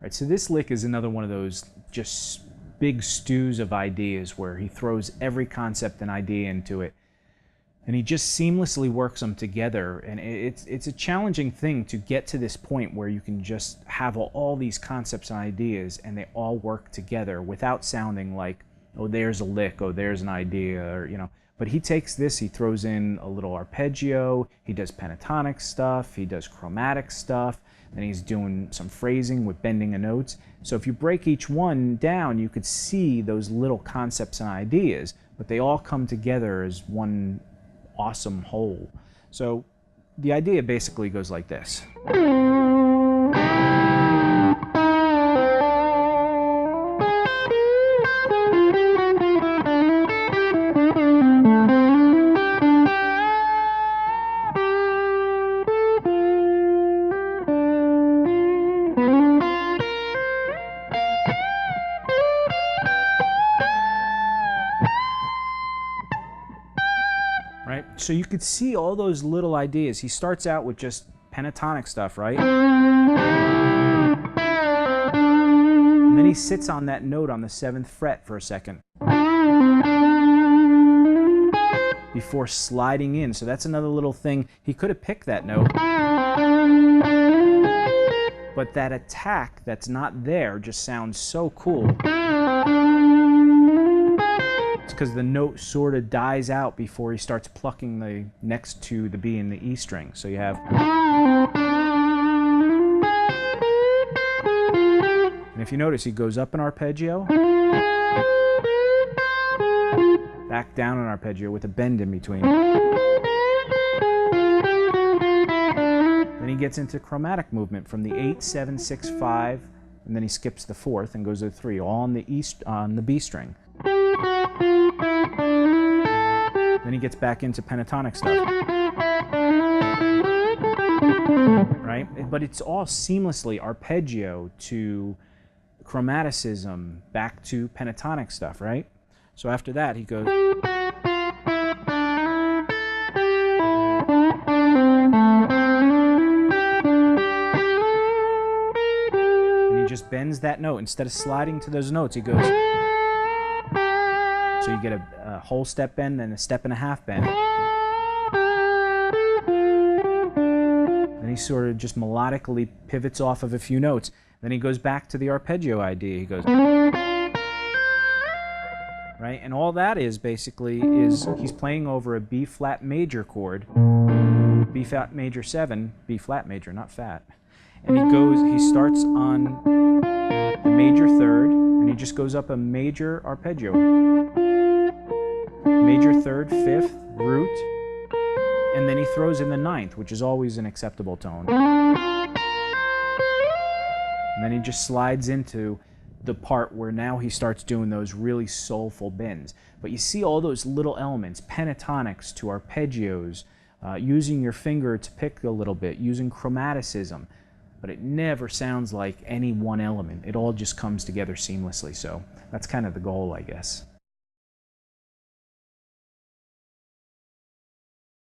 Right, so this lick is another one of those just big stews of ideas where he throws every concept and idea into it, and he just seamlessly works them together. And it's a challenging thing to get to this point where you can just have all these concepts and ideas and they all work together without sounding like, oh, there's a lick, oh, there's an idea, or But he takes this, he throws in a little arpeggio, he does pentatonic stuff, he does chromatic stuff, and he's doing some phrasing with bending of notes. So if you break each one down, you could see those little concepts and ideas, but they all come together as one awesome whole. So the idea basically goes like this. Right? So you could see all those little ideas. He starts out with just pentatonic stuff, right? And then he sits on that note on the 7th fret for a second before sliding in. So that's another little thing. He could have picked that note, but that attack that's not there just sounds so cool. Because the note sort of dies out before he starts plucking the next to the B and the E string. So you have, and if you notice, he goes up an arpeggio, back down an arpeggio with a bend in between. Then he gets into chromatic movement from the 8, 7, 6, 5, and then he skips the 4th and goes to the 3, all on the B string. Then he gets back into pentatonic stuff, right? But it's all seamlessly arpeggio to chromaticism back to pentatonic stuff, right? So after that, he goes, and he just bends that note. Instead of sliding to those notes, he goes. So you get a whole step bend and a step and a half bend. Then he sort of just melodically pivots off of a few notes. Then he goes back to the arpeggio idea. He goes, right? And all that is basically he's playing over a B flat major chord, B flat major 7, B flat major, not fat. And he starts on the major 3rd, and he just goes up a major arpeggio. Major 3rd, 5th, root, and then he throws in the 9th, which is always an acceptable tone. And then he just slides into the part where now he starts doing those really soulful bends. But you see all those little elements, pentatonics to arpeggios, using your finger to pick a little bit, using chromaticism, but it never sounds like any one element. It all just comes together seamlessly, so that's kind of the goal, I guess.